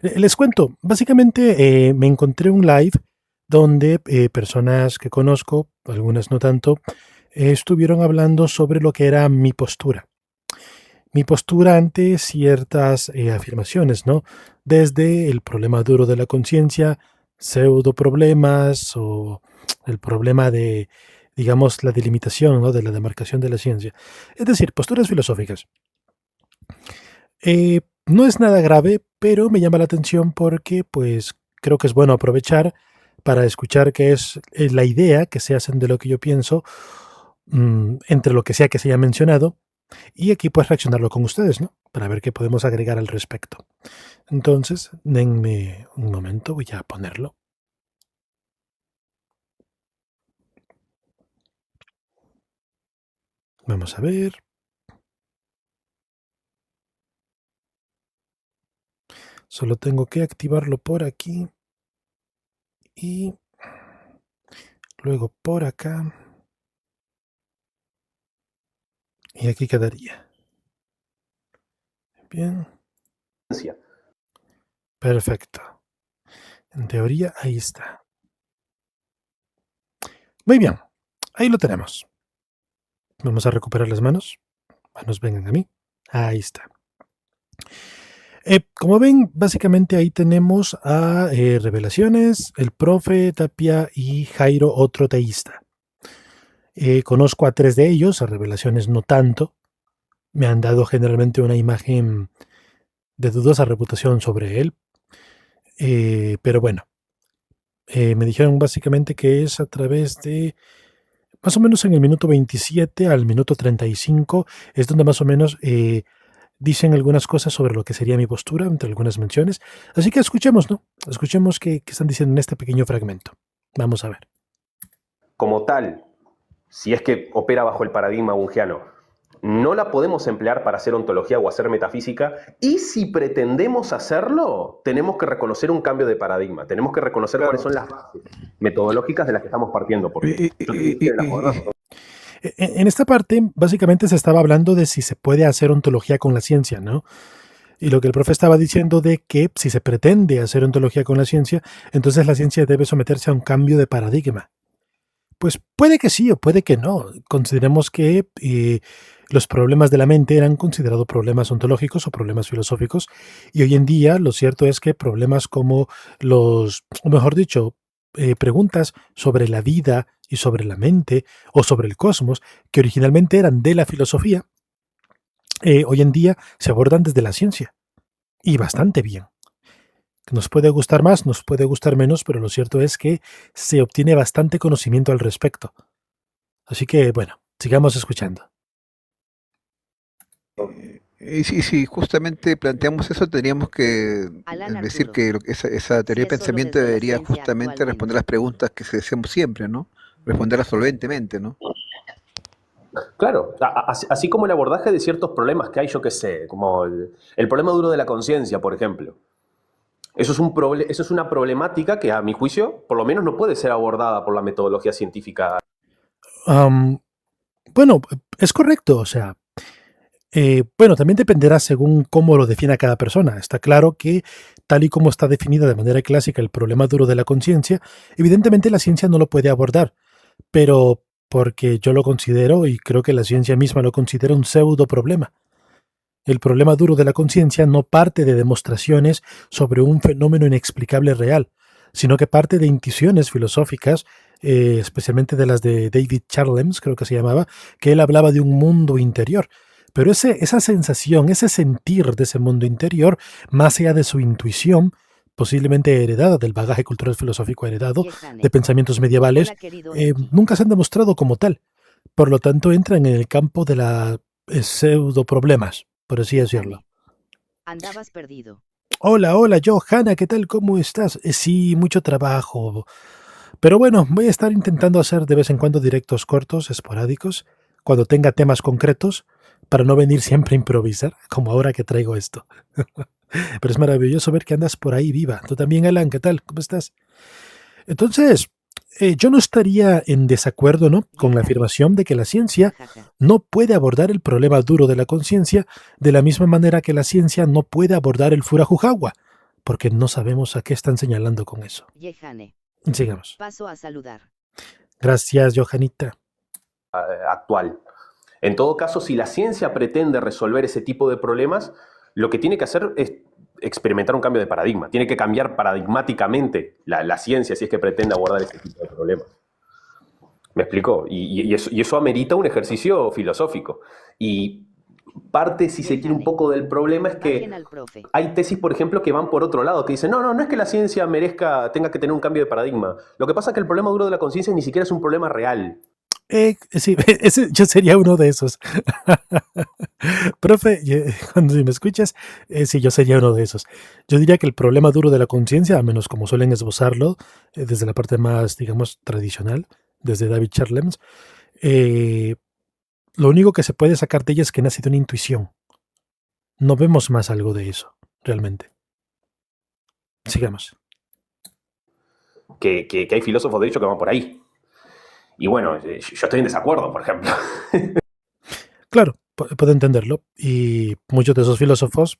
Les cuento, básicamente me encontré un live donde personas que conozco, algunas no tanto, estuvieron hablando sobre lo que era mi postura. Mi postura ante ciertas afirmaciones, ¿no? Desde el problema duro de la conciencia, pseudo problemas o el problema de, digamos, la delimitación, ¿no? De la demarcación de la ciencia. Es decir, posturas filosóficas. No es nada grave, pero me llama la atención porque, pues, creo que es bueno aprovechar para escuchar qué es la idea que se hacen de lo que yo pienso, entre lo que sea que se haya mencionado, y aquí pues reaccionarlo con ustedes, ¿no? Para ver qué podemos agregar al respecto. Entonces, denme un momento, voy a ponerlo. Vamos a ver. Solo tengo que activarlo por aquí y luego por acá. Y aquí quedaría. Bien. Perfecto. En teoría, ahí está. Muy bien. Ahí lo tenemos. Vamos a recuperar las manos. Manos vengan a mí. Ahí está. Como ven, básicamente ahí tenemos a Revelaciones, el profe Tapia y Jairo, otro teísta. Conozco a 3 de ellos, a Revelaciones no tanto. Me han dado generalmente una imagen de dudosa reputación sobre él. Pero bueno, me dijeron básicamente que es a través de, más o menos en el minuto 27 al minuto 35, es donde más o menos dicen algunas cosas sobre lo que sería mi postura, entre algunas menciones. Así que escuchemos, ¿no? Escuchemos qué están diciendo en este pequeño fragmento. Vamos a ver. Como tal, si es que opera bajo el paradigma bungiano, no la podemos emplear para hacer ontología o hacer metafísica, y si pretendemos hacerlo, tenemos que reconocer un cambio de paradigma, tenemos que reconocer cuáles son las bases metodológicas de las que estamos partiendo. Porque en esta parte, básicamente se estaba hablando de si se puede hacer ontología con la ciencia, ¿no? Y lo que el profe estaba diciendo de que si se pretende hacer ontología con la ciencia, entonces la ciencia debe someterse a un cambio de paradigma. Pues puede que sí o puede que no. Consideremos que los problemas de la mente eran considerados problemas ontológicos o problemas filosóficos, y hoy en día lo cierto es que problemas como o mejor dicho, preguntas sobre la vida y sobre la mente o sobre el cosmos, que originalmente eran de la filosofía, hoy en día se abordan desde la ciencia, y bastante bien. Nos puede gustar más, nos puede gustar menos, pero lo cierto es que se obtiene bastante conocimiento al respecto. Así que, bueno, sigamos escuchando. Si justamente planteamos eso, tendríamos que decir que esa teoría de pensamiento debería justamente responder las preguntas que se hacemos siempre, ¿no? Responderlas solventemente, ¿no? Claro, así como el abordaje de ciertos problemas que hay, yo qué sé, como el problema duro de la conciencia, por ejemplo. Eso es una problemática que, a mi juicio, por lo menos no puede ser abordada por la metodología científica. Bueno, es correcto, o sea, bueno, también dependerá según cómo lo defina cada persona. Está claro que, tal y como está definida de manera clásica el problema duro de la conciencia, evidentemente la ciencia no lo puede abordar, pero porque yo lo considero, y creo que la ciencia misma lo considera, un pseudo problema. El problema duro de la conciencia no parte de demostraciones sobre un fenómeno inexplicable real, sino que parte de intuiciones filosóficas, especialmente de las de David Charlems, creo que se llamaba, que él hablaba de un mundo interior. Pero esa sensación, ese sentir de ese mundo interior, más allá de su intuición, posiblemente heredada del bagaje cultural filosófico heredado de pensamientos medievales, nunca se han demostrado como tal. Por lo tanto, entran en el campo de la pseudo problemas, por así decirlo. Andabas perdido. Hola, Johanna, ¿qué tal? ¿Cómo estás? Sí, mucho trabajo. Pero bueno, voy a estar intentando hacer de vez en cuando directos cortos, esporádicos, cuando tenga temas concretos, para no venir siempre a improvisar, como ahora que traigo esto. Pero es maravilloso ver que andas por ahí viva. Tú también, Alan, ¿qué tal? ¿Cómo estás? Entonces, yo no estaría en desacuerdo, ¿no?, con la afirmación de que la ciencia no puede abordar el problema duro de la conciencia de la misma manera que la ciencia no puede abordar el furajujawa, porque no sabemos a qué están señalando con eso. Yehane. Sigamos. Paso a saludar. Gracias, Johanita. Actual. En todo caso, si la ciencia pretende resolver ese tipo de problemas, lo que tiene que hacer es experimentar un cambio de paradigma. Tiene que cambiar paradigmáticamente la ciencia si es que pretende abordar ese tipo de problemas. ¿Me explico? Y eso amerita un ejercicio filosófico. Y parte, si se quiere, un poco del problema es que Bajen al profe. hay tesis, por ejemplo, que van por otro lado, que dicen, no es que la ciencia tenga que tener un cambio de paradigma. Lo que pasa es que el problema duro de la conciencia ni siquiera es un problema real. Sí, yo sería uno de esos. Profe, cuando me escuchas, sí, yo sería uno de esos. Yo diría que el problema duro de la conciencia, a menos como suelen esbozarlo, desde la parte más, digamos, tradicional, desde David Charlems, lo único que se puede sacar de ella es que nace de una intuición. No vemos más algo de eso, realmente. Sigamos. Que hay filósofos, de hecho, que van por ahí. Y bueno, yo estoy en desacuerdo, por ejemplo. Claro, puedo entenderlo. Y muchos de esos filósofos,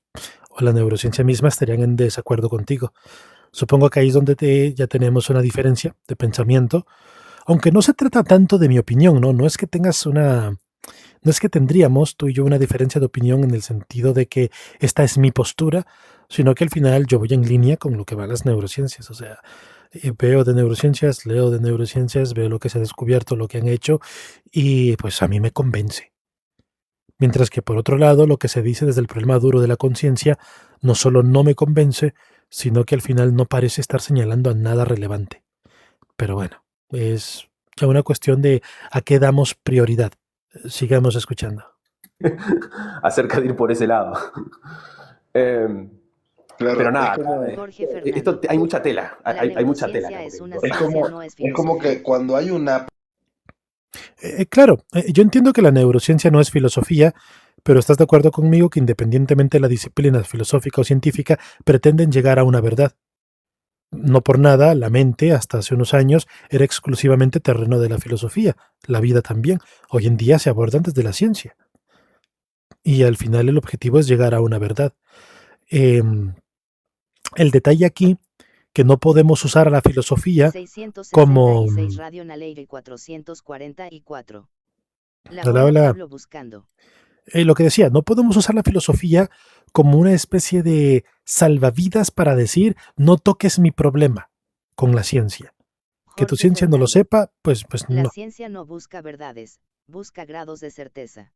o la neurociencia misma, estarían en desacuerdo contigo. Supongo que ahí es donde ya tenemos una diferencia de pensamiento. Aunque no se trata tanto de mi opinión, ¿no? No es que no es que tendríamos tú y yo una diferencia de opinión en el sentido de que esta es mi postura, sino que al final yo voy en línea con lo que van las neurociencias. O sea, veo de neurociencias, leo de neurociencias, veo lo que se ha descubierto, lo que han hecho, y pues a mí me convence. Mientras que por otro lado, lo que se dice desde el problema duro de la conciencia no solo no me convence, sino que al final no parece estar señalando a nada relevante. Pero bueno, es ya una cuestión de a qué damos prioridad. Sigamos escuchando. Acerca de ir por ese lado. Claro, Pero nada, Jorge Fernando. hay mucha tela. La Hay mucha tela. neurociencia es una es ciencia, como, no es es como filosofía. que cuando hay una Claro, yo entiendo que la neurociencia no es filosofía, pero estás de acuerdo conmigo que independientemente de la disciplina filosófica o científica, pretenden llegar a una verdad. No por nada, la mente, hasta hace unos años, era exclusivamente terreno de la filosofía, la vida también. Hoy en día se abordan desde la ciencia. Y al final el objetivo es llegar a una verdad. El detalle aquí, que no podemos usar a la filosofía como... 666 Radio Naleire 444. La Hola, hora hola. Pablo buscando. Lo que decía, no podemos usar la filosofía como una especie de salvavidas para decir, no toques mi problema con la ciencia. Que tu Jorge ciencia no lo Fernando. sepa, pues La no. ciencia no busca verdades, busca grados de certeza.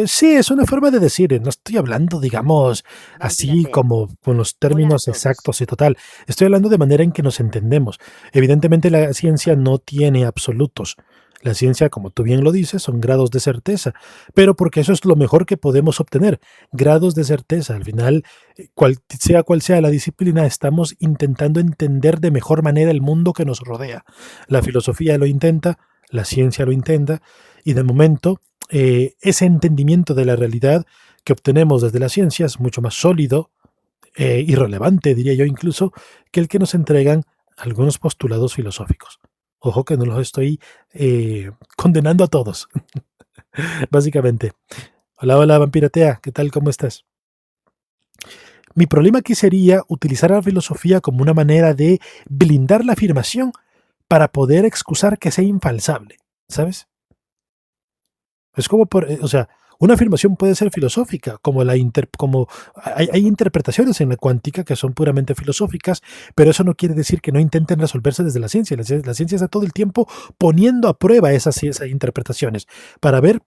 Sí, es una forma de decir, no estoy hablando, digamos, así Vampiratea. como con los Hola a términos todos. exactos y total. Estoy hablando de manera en que nos entendemos. Evidentemente la ciencia no tiene absolutos. La ciencia, como tú bien lo dices, son grados de certeza, pero porque eso es lo mejor que podemos obtener, grados de certeza. Al final, cual sea la disciplina, estamos intentando entender de mejor manera el mundo que nos rodea. La filosofía lo intenta, la ciencia lo intenta, y de momento ese entendimiento de la realidad que obtenemos desde la ciencia es mucho más sólido y relevante, diría yo incluso, que el que nos entregan algunos postulados filosóficos. Ojo que no los estoy condenando a todos, básicamente. Hola, hola, Vampiratea, ¿qué tal? ¿Cómo estás? Mi problema aquí sería utilizar la filosofía como una manera de blindar la afirmación para poder excusar que sea infalsable, ¿sabes? Es como, o sea, una afirmación puede ser filosófica, como hay interpretaciones en la cuántica que son puramente filosóficas, pero eso no quiere decir que no intenten resolverse desde la ciencia. La ciencia está todo el tiempo poniendo a prueba esas interpretaciones para ver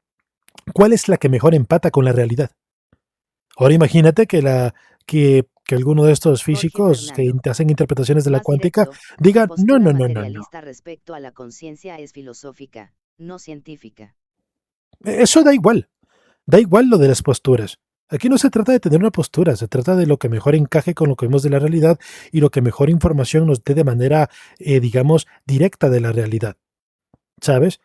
cuál es la que mejor empata con la realidad. Ahora imagínate que alguno de estos físicos que Fernando. hacen interpretaciones de la Más cuántica directo, digan, tu no, postura no, no, no, no. materialista respecto a la conciencia es filosófica, no científica. Eso da igual lo de las posturas. Aquí no se trata de tener una postura, se trata de lo que mejor encaje con lo que vemos de la realidad y lo que mejor información nos dé de manera, digamos, directa de la realidad. ¿Sabes?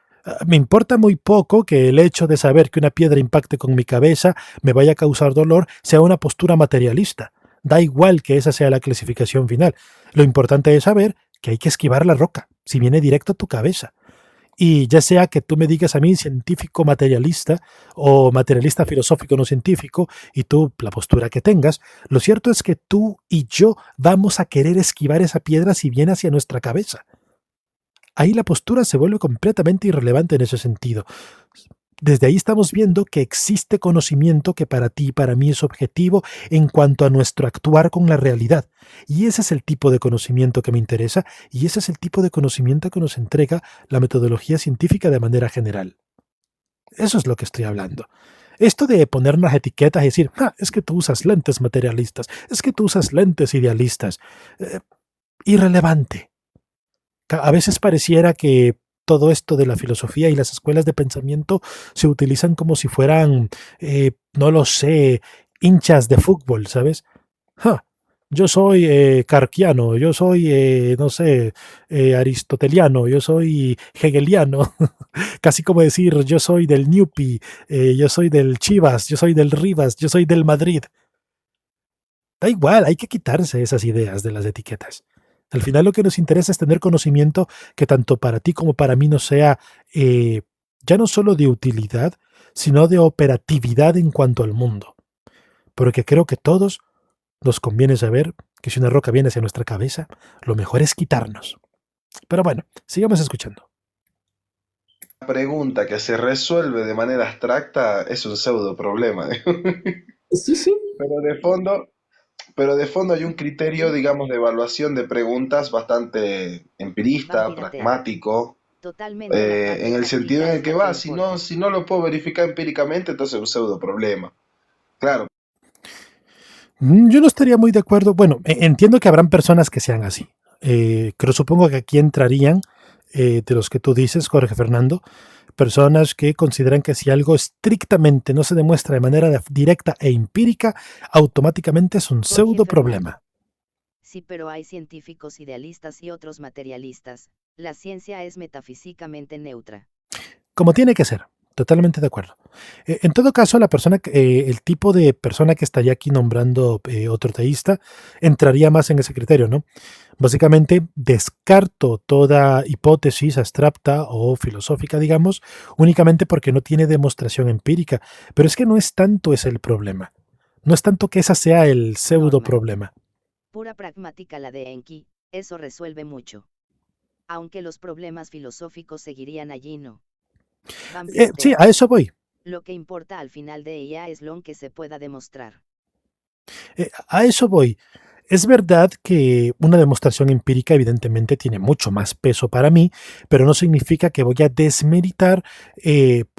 Me importa muy poco que el hecho de saber que una piedra impacte con mi cabeza me vaya a causar dolor sea una postura materialista. Da igual que esa sea la clasificación final. Lo importante es saber que hay que esquivar la roca si viene directo a tu cabeza. Y ya sea que tú me digas a mí científico materialista o materialista filosófico no científico, y tú la postura que tengas, lo cierto es que tú y yo vamos a querer esquivar esa piedra si viene hacia nuestra cabeza. Ahí la postura se vuelve completamente irrelevante en ese sentido. Desde ahí estamos viendo que existe conocimiento que para ti y para mí es objetivo en cuanto a nuestro actuar con la realidad. Y ese es el tipo de conocimiento que me interesa y ese es el tipo de conocimiento que nos entrega la metodología científica de manera general. Eso es lo que estoy hablando. Esto de ponernos etiquetas y decir, es que tú usas lentes materialistas, es que tú usas lentes idealistas, irrelevante. A veces pareciera que todo esto de la filosofía y las escuelas de pensamiento se utilizan como si fueran, no lo sé, hinchas de fútbol, ¿sabes? Yo soy carquiano, yo soy, no sé, aristoteliano, yo soy hegeliano, casi como decir yo soy del Newpi, yo soy del Chivas, yo soy del Rivas, yo soy del Madrid. Da igual, hay que quitarse esas ideas de las etiquetas. Al final lo que nos interesa es tener conocimiento que tanto para ti como para mí no sea ya no solo de utilidad, sino de operatividad en cuanto al mundo. Porque creo que todos nos conviene saber que si una roca viene hacia nuestra cabeza, lo mejor es quitarnos. Pero bueno, sigamos escuchando. La pregunta que se resuelve de manera abstracta es un pseudo problema. Sí, sí. Pero de fondo hay un criterio, digamos, de evaluación de preguntas bastante empirista, pragmático, en el sentido en el que si no lo puedo verificar empíricamente, entonces es un pseudo problema. Claro. Yo no estaría muy de acuerdo. Bueno, entiendo que habrán personas que sean así. Pero supongo que aquí entrarían, de los que tú dices, Jorge Fernando, personas que consideran que si algo estrictamente no se demuestra de manera directa e empírica, automáticamente es un pseudo problema. Sí, pero hay científicos idealistas y otros materialistas. La ciencia es metafísicamente neutra. Como tiene que ser. Totalmente de acuerdo. En todo caso, el tipo de persona que estaría aquí nombrando otro teísta entraría más en ese criterio, ¿no? Básicamente descarto toda hipótesis abstracta o filosófica, digamos, únicamente porque no tiene demostración empírica. Pero es que no es tanto ese el problema. No es tanto que ese sea el pseudo problema. Pura pragmática la de Enki, eso resuelve mucho. Aunque los problemas filosóficos seguirían allí, ¿no? Sí, a eso voy. Lo que importa al final de ella es lo que se pueda demostrar. A eso voy. Es verdad que una demostración empírica evidentemente tiene mucho más peso para mí, pero no significa que voy a desmeritar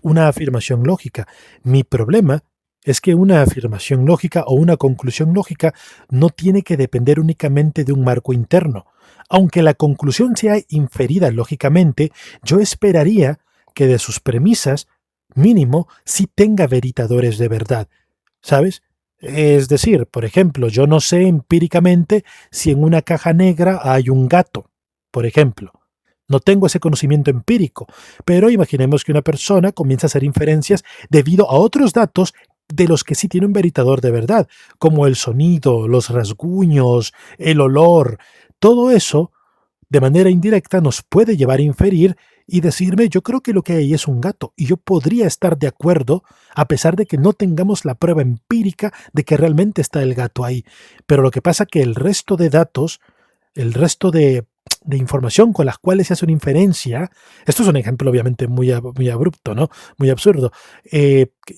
una afirmación lógica. Mi problema es que una afirmación lógica o una conclusión lógica no tiene que depender únicamente de un marco interno. Aunque la conclusión sea inferida lógicamente, yo esperaría que de sus premisas, mínimo, sí tenga veritadores de verdad, ¿sabes? Es decir, por ejemplo, yo no sé empíricamente si en una caja negra hay un gato, por ejemplo. No tengo ese conocimiento empírico, pero imaginemos que una persona comienza a hacer inferencias debido a otros datos de los que sí tiene un veritador de verdad, como el sonido, los rasguños, el olor. Todo eso, de manera indirecta, nos puede llevar a inferir y decirme, yo creo que lo que hay es un gato, y yo podría estar de acuerdo, a pesar de que no tengamos la prueba empírica de que realmente está el gato ahí. Pero lo que pasa es que el resto de datos, el resto de información con las cuales se hace una inferencia, esto es un ejemplo obviamente muy abrupto, ¿no? Muy absurdo,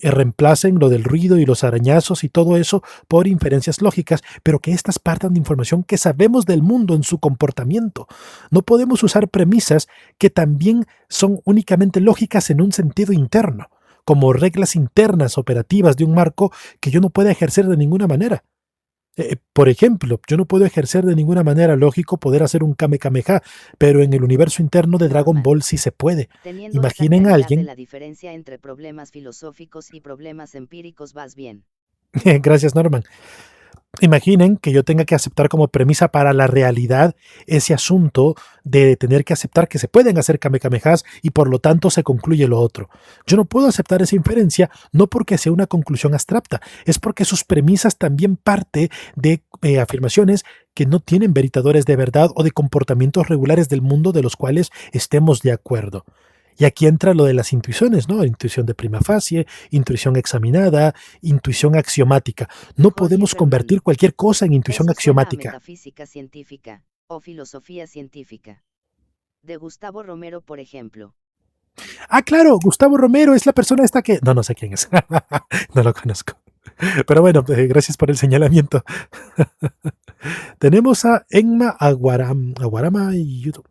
reemplacen lo del ruido y los arañazos y todo eso por inferencias lógicas, pero que estas partan de información que sabemos del mundo en su comportamiento. No podemos usar premisas que también son únicamente lógicas en un sentido interno, como reglas internas operativas de un marco que yo no pueda ejercer de ninguna manera. Por ejemplo, yo no puedo ejercer de ninguna manera lógico poder hacer un Kamehameha, pero en el universo interno de Dragon Ball sí se puede. Imaginen a alguien... La diferencia entre problemas filosóficos y problemas empíricos vas bien. Gracias, Norman. Imaginen que yo tenga que aceptar como premisa para la realidad ese asunto de tener que aceptar que se pueden hacer kamehamehas y por lo tanto se concluye lo otro. Yo no puedo aceptar esa inferencia no porque sea una conclusión abstracta, es porque sus premisas también parte de afirmaciones que no tienen veritadores de verdad o de comportamientos regulares del mundo de los cuales estemos de acuerdo. Y aquí entra lo de las intuiciones, ¿no? Intuición de prima facie, intuición examinada, intuición axiomática. No Jorge podemos convertir Fernando. cualquier cosa en intuición Eso suena a axiomática. metafísica científica, o filosofía científica. De Gustavo Romero, por ejemplo. Ah, claro, Gustavo Romero es la persona esta que... No, no sé quién es. No lo conozco. Pero bueno, gracias por el señalamiento. Tenemos a Enma Aguarama y YouTube.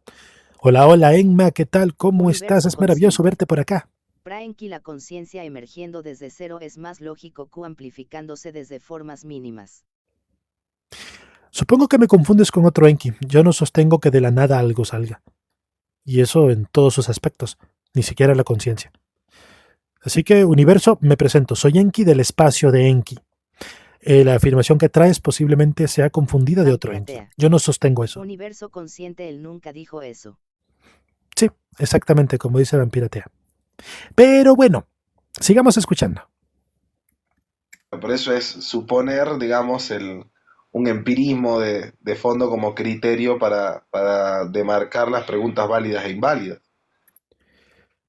Hola, hola Enma, ¿qué tal? ¿Cómo Universo estás? Es maravilloso consciente. verte por acá. Praenki, la conciencia emergiendo desde cero es más lógico que amplificándose desde formas mínimas. Supongo que me confundes con otro Enki. Yo no sostengo que de la nada algo salga. Y eso en todos sus aspectos, ni siquiera la conciencia. Así que, universo, me presento. Soy Enki del espacio de Enki. La afirmación que traes posiblemente sea confundida de otro Enki. Vampiratea. Yo no sostengo eso. Universo consciente, él nunca dijo eso. Sí, exactamente como dice Vampiratea. Pero bueno, sigamos escuchando. Por eso es suponer, digamos, un empirismo de fondo como criterio para demarcar las preguntas válidas e inválidas.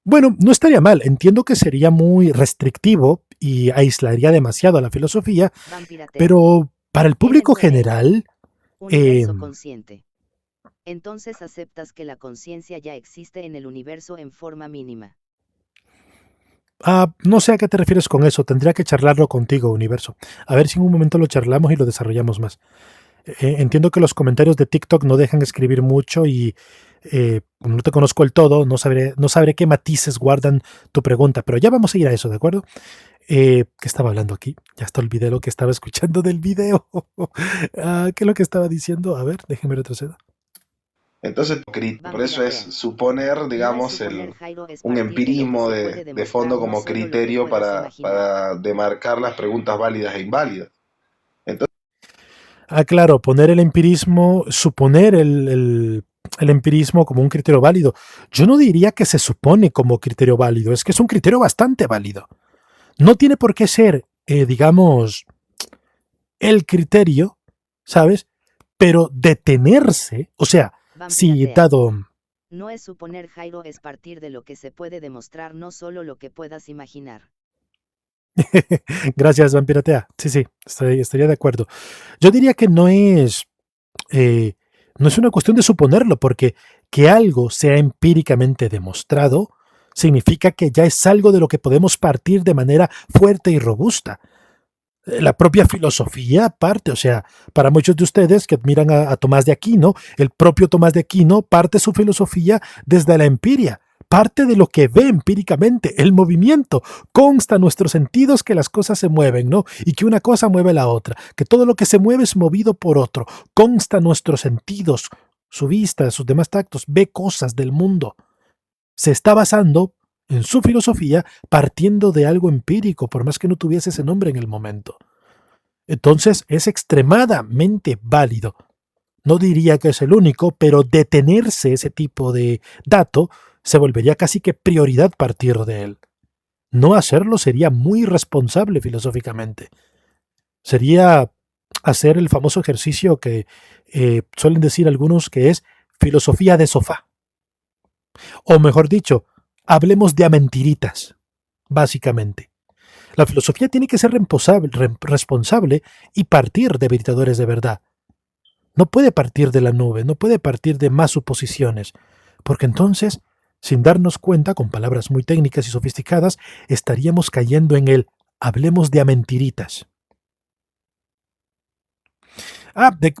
Bueno, no estaría mal. Entiendo que sería muy restrictivo y aislaría demasiado a la filosofía, Vampiratea. pero para el Él público es de Enki. general, Universo consciente. Entonces aceptas que la conciencia ya existe en el universo en forma mínima. no sé a qué te refieres con eso. Tendría que charlarlo contigo, universo. A ver si en un momento lo charlamos y lo desarrollamos más. Entiendo que los comentarios de TikTok no dejan escribir mucho y como no te conozco el todo, no sabré qué matices guardan tu pregunta, pero ya vamos a ir a eso, ¿de acuerdo? ¿Qué estaba hablando aquí? Ya hasta olvidé lo que estaba escuchando del video. ¿Qué es lo que estaba diciendo? A ver, déjenme retroceder. Entonces, por eso es suponer, digamos, un empirismo de fondo como criterio para demarcar las preguntas válidas e inválidas. Claro, poner el empirismo, suponer el empirismo como un criterio válido. Yo no diría que se supone como criterio válido, es que es un criterio bastante válido. No tiene por qué ser, digamos, el criterio, ¿sabes? Pero detenerse, o sea, si Vampiratea. dado... No es suponer, Jairo, es partir de lo que se puede demostrar, no solo lo que puedas imaginar. Gracias, Vampiratea. Sí, estaría de acuerdo. Yo diría que no es una cuestión de suponerlo, porque que algo sea empíricamente demostrado significa que ya es algo de lo que podemos partir de manera fuerte y robusta. La propia filosofía parte, o sea, para muchos de ustedes que admiran a Tomás de Aquino, el propio Tomás de Aquino parte su filosofía desde la empiria, parte de lo que ve empíricamente, el movimiento, consta a nuestros sentidos que las cosas se mueven, ¿no? Y que una cosa mueve la otra, que todo lo que se mueve es movido por otro, consta a nuestros sentidos, su vista, sus demás tactos, ve cosas del mundo. Se está basando en su filosofía partiendo de algo empírico, por más que no tuviese ese nombre en el momento. Entonces es extremadamente válido. No diría que es el único, pero detenerse ese tipo de dato se volvería casi que prioridad partir de él. No hacerlo sería muy irresponsable filosóficamente. Sería hacer el famoso ejercicio que suelen decir algunos que es filosofía de sofá. O mejor dicho, hablemos de a mentiritas, básicamente. La filosofía tiene que ser responsable y partir de veritadores de verdad. No puede partir de la nube, no puede partir de más suposiciones, porque entonces, sin darnos cuenta, con palabras muy técnicas y sofisticadas, estaríamos cayendo en el hablemos de a mentiritas.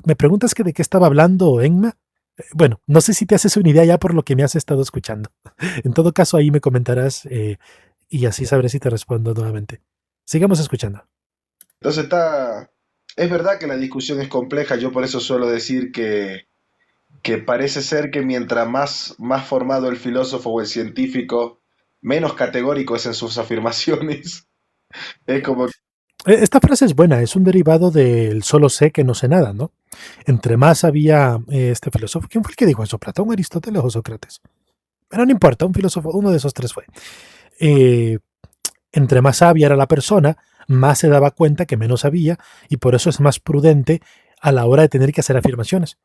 Me preguntas que de qué estaba hablando, Enma. Bueno, no sé si te haces una idea ya por lo que me has estado escuchando. En todo caso, ahí me comentarás y así sabré si te respondo nuevamente. Sigamos escuchando. Entonces es verdad que la discusión es compleja, yo por eso suelo decir que parece ser que mientras más formado el filósofo o el científico, menos categórico es en sus afirmaciones. Es como... Esta frase es buena, es un derivado del solo sé que no sé nada, ¿no? Entre más había este filósofo, ¿quién fue el que dijo eso? ¿Platón, Aristóteles o Sócrates? Pero no importa, un filósofo, uno de esos tres fue. Entre más sabia era la persona, más se daba cuenta que menos sabía y por eso es más prudente a la hora de tener que hacer afirmaciones.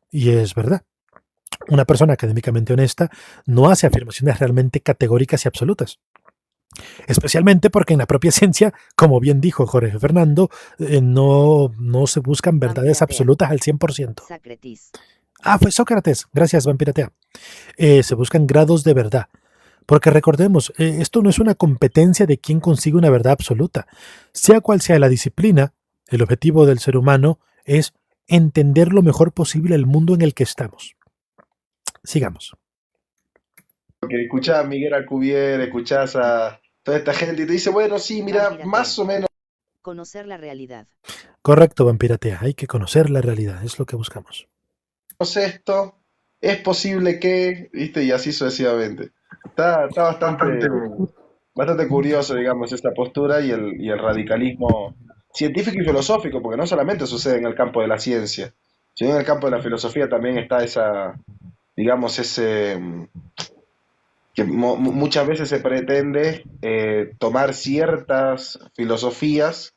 Y es verdad. Una persona académicamente honesta no hace afirmaciones realmente categóricas y absolutas. Especialmente porque en la propia ciencia, como bien dijo Jorge Fernando, no se buscan verdades Vampiratea. absolutas al 100%. Sócrates. Ah, fue Sócrates. Gracias, Vampiratea. Se buscan grados de verdad. Porque recordemos, esto no es una competencia de quién consigue una verdad absoluta. Sea cual sea la disciplina, el objetivo del ser humano es entender lo mejor posible el mundo en el que estamos. Sigamos. Porque escuchás a Miguel Alcubierre, escuchás a toda esta gente y te dice, bueno, sí, mira, Vampiratea. más o menos Conocer la realidad. Correcto, Vampiratea. Hay que conocer la realidad. Es lo que buscamos. esto, es posible que, ¿viste? Y así sucesivamente. Está bastante curioso, digamos, esta postura y el radicalismo científico y filosófico, porque no solamente sucede en el campo de la ciencia, sino en el campo de la filosofía también está esa, digamos, ese, que muchas veces se pretende tomar ciertas filosofías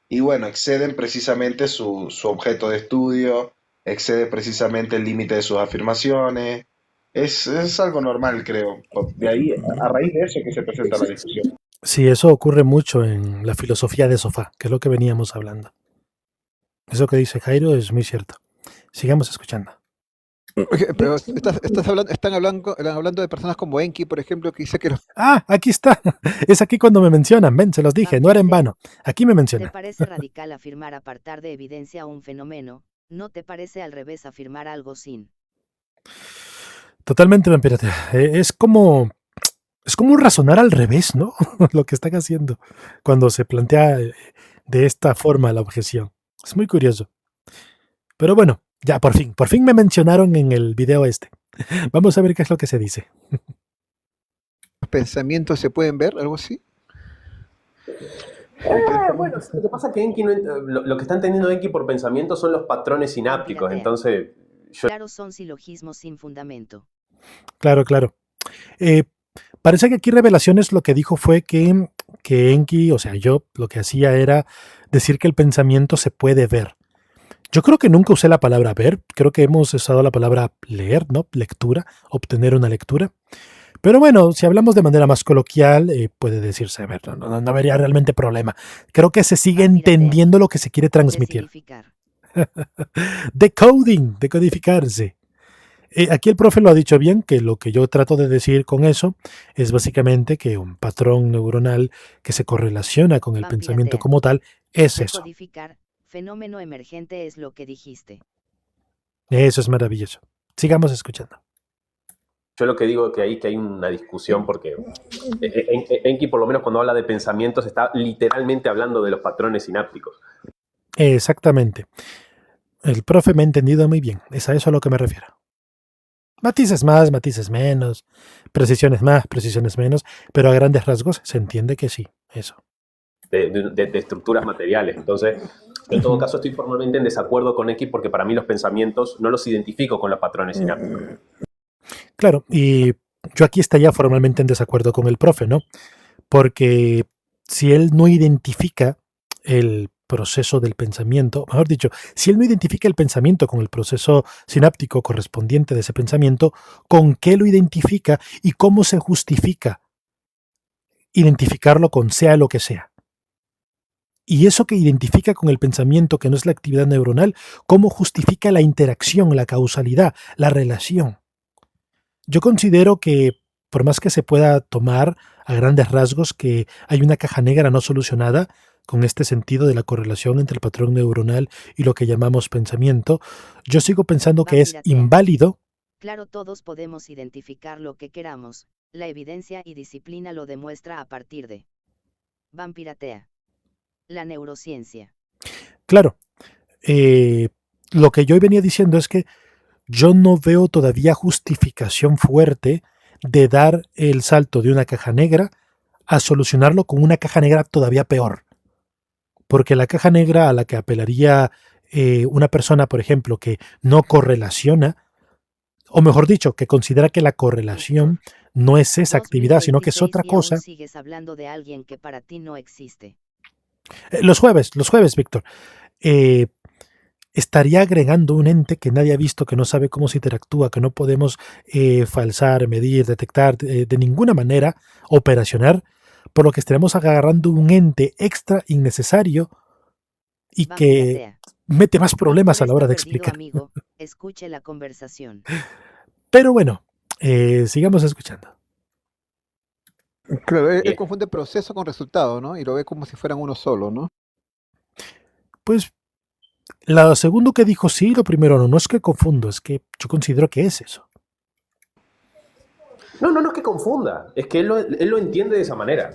y bueno, exceden precisamente su objeto de estudio, excede precisamente el límite de sus afirmaciones. Es algo normal, creo. De ahí, a raíz de eso que se presenta la discusión. Sí, eso ocurre mucho en la filosofía de sofá, que es lo que veníamos hablando. Eso que dice Jairo es muy cierto. Sigamos escuchando. Oye, pero están hablando de personas como Enki, por ejemplo, que dice que los Ah, aquí está. Es aquí cuando me mencionan. Ven, se los dije, no era en vano. Aquí me ¿Te menciona. parece radical afirmar apartar de evidencia un fenómeno? ¿No te parece al revés afirmar algo sin? Totalmente, Vampiratea. Es como un razonar al revés, ¿no? Lo que están haciendo cuando se plantea de esta forma la objeción. Es muy curioso. Pero bueno, ya por fin me mencionaron en el video este. Vamos a ver qué es lo que se dice. pensamientos se pueden ver, algo así. Bueno, lo que pasa es que Enki lo que está entendiendo Enki por pensamiento son los patrones sinápticos, entonces Claro, son silogismos sin fundamento. Claro, claro. Parece que aquí Revelaciones lo que dijo fue que Enki, o sea, yo lo que hacía era decir que el pensamiento se puede ver. Yo creo que nunca usé la palabra ver, creo que hemos usado la palabra leer, ¿no? Lectura, obtener una lectura. Pero bueno, si hablamos de manera más coloquial, puede decirse ver, no habría realmente problema. Creo que se sigue entendiendo lo que se quiere transmitir. Decodificar. Decoding, decodificarse. Aquí el profe lo ha dicho bien, que lo que yo trato de decir con eso es básicamente que un patrón neuronal que se correlaciona con el pensamiento como tal es eso. Decodificar, fenómeno emergente es lo que dijiste. Eso es maravilloso. Sigamos escuchando. yo lo que digo es que hay una discusión porque Enki por lo menos cuando habla de pensamientos está literalmente hablando de los patrones sinápticos. Exactamente. El profe me ha entendido muy bien. Es a eso a lo que me refiero. Matices más, matices menos, precisiones más, precisiones menos, pero a grandes rasgos se entiende que sí, eso. De estructuras materiales. Entonces, en todo caso, estoy formalmente en desacuerdo con X porque para mí los pensamientos no los identifico con los patrones sinápticos. Claro, y yo aquí estaría formalmente en desacuerdo con el profe, ¿no? Porque si él no identifica el proceso del pensamiento, mejor dicho, si él no identifica el pensamiento con el proceso sináptico correspondiente de ese pensamiento, ¿con qué lo identifica y cómo se justifica identificarlo con sea lo que sea? Y eso que identifica con el pensamiento, que no es la actividad neuronal, ¿cómo justifica la interacción, la causalidad, la relación? Yo considero que, por más que se pueda tomar a grandes rasgos que hay una caja negra no solucionada, con este sentido de la correlación entre el patrón neuronal y lo que llamamos pensamiento, yo sigo pensando que es inválido. Claro, todos podemos identificar lo que queramos, la evidencia y disciplina lo demuestra a partir de Vampiratea. La neurociencia. Claro, lo que yo venía diciendo es que yo no veo todavía justificación fuerte de dar el salto de una caja negra a solucionarlo con una caja negra todavía peor. Porque la caja negra a la que apelaría una persona, por ejemplo, que no correlaciona, o mejor dicho, que considera que la correlación no es esa actividad, sino que es otra cosa. Sigues hablando de alguien que para ti no existe. Los jueves, Víctor. estaría agregando un ente que nadie ha visto, que no sabe cómo se interactúa, que no podemos falsar, medir, detectar de ninguna manera, operacionar, por lo que estaremos agarrando un ente extra innecesario y que mete más problemas a la hora de explicar. Amigo, escuche la conversación. Pero bueno, sigamos escuchando. Claro, él confunde proceso con resultado, ¿no? Y lo ve como si fueran uno solo, ¿no? Pues lo segundo que dijo sí, lo primero no es que confundo, es que yo considero que es eso. No es que confunda, es que él lo entiende de esa manera.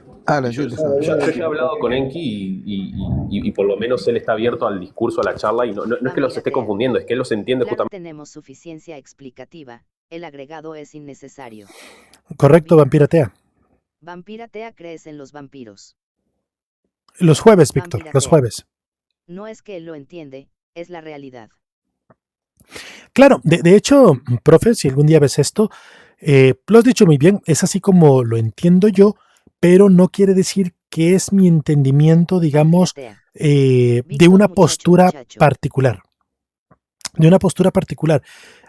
Yo he hablado con Enki y por lo menos él está abierto al discurso, a la charla, y no es que los esté confundiendo, es que él los entiende justamente. Tenemos suficiencia explicativa, el agregado es innecesario. Correcto, Vampiratea. Vampiratea, ¿crees en los vampiros? Los jueves, Víctor, los jueves. No es que él lo entiende, es la realidad. Claro, de hecho, profe, si algún día ves esto, lo has dicho muy bien, es así como lo entiendo yo, pero no quiere decir que es mi entendimiento, digamos, de una postura particular. De una postura particular.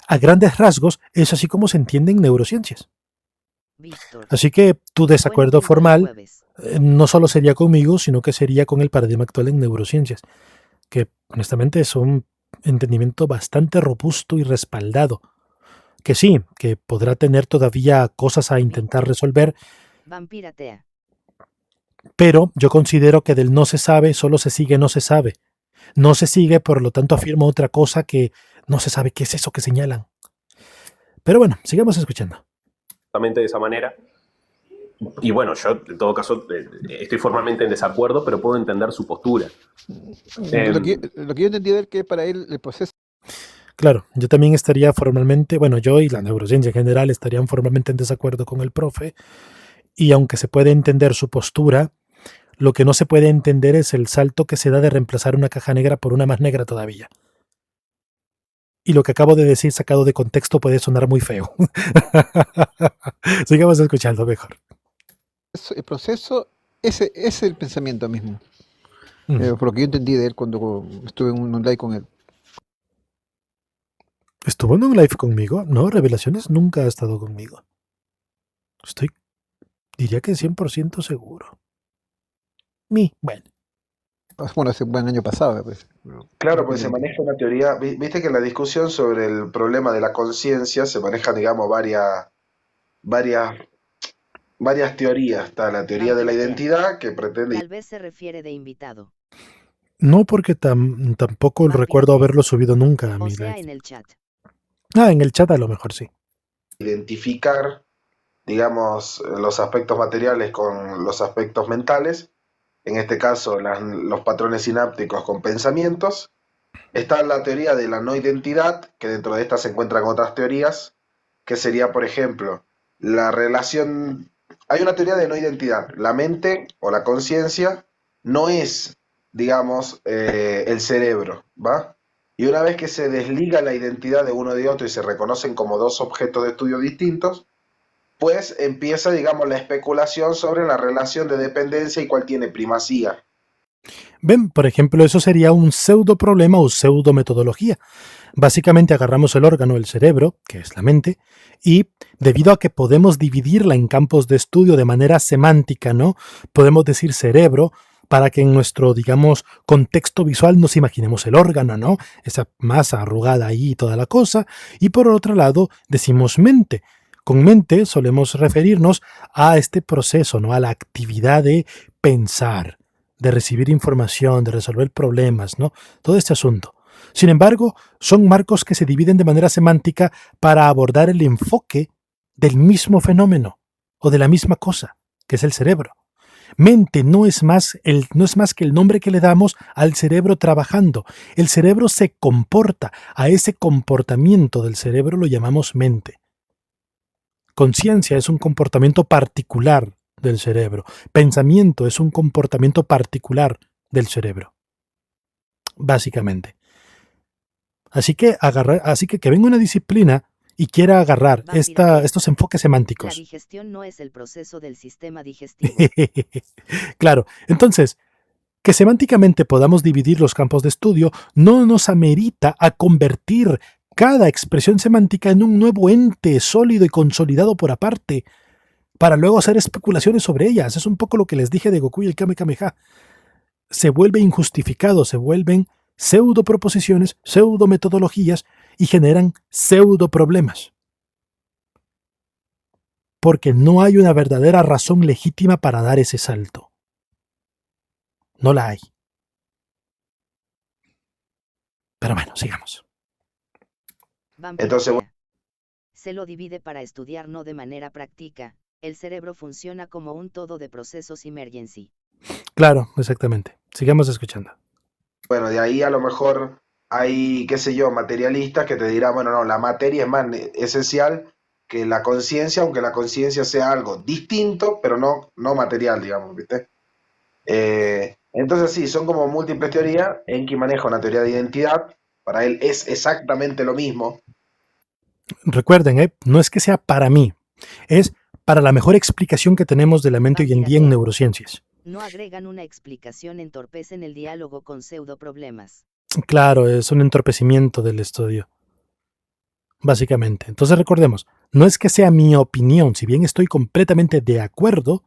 A grandes rasgos, es así como se entiende en neurociencias. Así que tu desacuerdo formal no solo sería conmigo, sino que sería con el paradigma actual en neurociencias, que honestamente es un entendimiento bastante robusto y respaldado, que sí, que podrá tener todavía cosas a intentar resolver, Vampiratea. Pero yo considero que del no se sabe solo se sigue no se sabe. No se sigue, por lo tanto afirmo otra cosa que no se sabe qué es eso que señalan. Pero bueno, sigamos escuchando. Exactamente de esa manera. Y bueno, yo en todo caso estoy formalmente en desacuerdo, pero puedo entender su postura. Lo que yo entendí es que para él el proceso... Claro, yo también estaría formalmente, bueno, yo y la neurociencia en general estarían formalmente en desacuerdo con el profe, y aunque se puede entender su postura, lo que no se puede entender es el salto que se da de reemplazar una caja negra por una más negra todavía. Y lo que acabo de decir sacado de contexto puede sonar muy feo. Sigamos escuchando mejor. El proceso es el pensamiento mismo. Por lo que yo entendí de él cuando estuve en un live con él. ¿Estuvo en un live conmigo? No, Revelaciones nunca ha estado conmigo. Diría que 100% seguro. Bueno. Bueno, hace un buen año pasado, pues. Claro, pues se maneja una teoría, viste que en la discusión sobre el problema de la conciencia se manejan, digamos, varias teorías. Está la teoría de la identidad que pretende... Tal vez se refiere de invitado. No, porque tampoco recuerdo haberlo subido nunca a mi live. En el chat. En el chat a lo mejor sí. Identificar, digamos, los aspectos materiales con los aspectos mentales. En este caso, los patrones sinápticos con pensamientos. Está la teoría de la no identidad, que dentro de esta se encuentran otras teorías, que sería, por ejemplo, la relación... Hay una teoría de no identidad. La mente o la conciencia no es, digamos, el cerebro, ¿va? Y una vez que se desliga la identidad de uno de otro y se reconocen como dos objetos de estudio distintos, pues empieza, digamos, la especulación sobre la relación de dependencia y cuál tiene primacía. Ven, por ejemplo, eso sería un pseudo problema o pseudo metodología. Básicamente agarramos el órgano, el cerebro, que es la mente, y debido a que podemos dividirla en campos de estudio de manera semántica, ¿no? Podemos decir cerebro para que en nuestro, digamos, contexto visual nos imaginemos el órgano, ¿no? Esa masa arrugada ahí y toda la cosa. Y por otro lado, decimos mente. Con mente solemos referirnos a este proceso, ¿no? A la actividad de pensar, de recibir información, de resolver problemas, ¿no? Todo este asunto. Sin embargo, son marcos que se dividen de manera semántica para abordar el enfoque del mismo fenómeno o de la misma cosa, que es el cerebro. Mente no es más que el nombre que le damos al cerebro trabajando. El cerebro se comporta, a ese comportamiento del cerebro lo llamamos mente. Conciencia es un comportamiento particular del cerebro. Pensamiento es un comportamiento particular del cerebro. Básicamente. Así que venga una disciplina y quiera agarrar estos enfoques semánticos. La digestión no es el proceso del sistema digestivo. Claro, entonces, Que semánticamente podamos dividir los campos de estudio no nos amerita a convertir cada expresión semántica en un nuevo ente sólido y consolidado por aparte, para luego hacer especulaciones sobre ellas. Es un poco lo que les dije de Goku y el Kame Kameha. Se vuelve injustificado, se vuelven pseudo proposiciones, pseudo metodologías y generan pseudo problemas. Porque no hay una verdadera razón legítima para dar ese salto. No la hay. Pero bueno, sigamos. Entonces, se lo divide para estudiar no de manera práctica. El cerebro funciona como un todo de procesos emergency. Claro, exactamente. Sigamos escuchando. bueno, de ahí a lo mejor hay, qué sé yo, materialistas que te dirán, bueno, no, la materia es más esencial que la conciencia, aunque la conciencia sea algo distinto, pero no material, digamos, ¿viste? Entonces sí, son como múltiples teorías. Enki maneja una teoría de identidad, para él es exactamente lo mismo. Recuerden, no es que sea para mí, es para la mejor explicación que tenemos de la mente hoy en día en neurociencias. No agregan una explicación, entorpecen el diálogo con pseudo problemas. Claro, es un entorpecimiento del estudio, básicamente. Entonces recordemos, no es que sea mi opinión, si bien estoy completamente de acuerdo,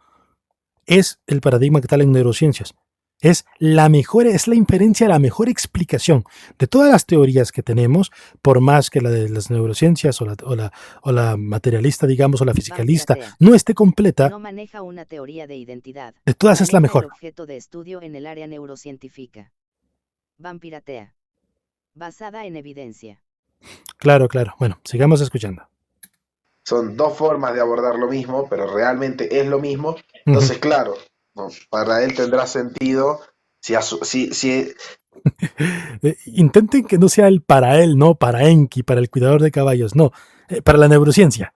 es el paradigma que está en neurociencias. Es la inferencia, la mejor explicación de todas las teorías que tenemos, por más que la de las neurociencias o la materialista, digamos, o la fisicalista no esté completa. No maneja una teoría de identidad. De todas es la mejor. El objeto de estudio en el área neurocientífica. Vampiratea. Basada en evidencia. Claro. Bueno, sigamos escuchando. Son dos formas de abordar lo mismo, pero realmente es lo mismo. Entonces, claro, no, para él tendrá sentido si Intenten que no sea el para él, no para Enki, para el cuidador de caballos, no, para la neurociencia.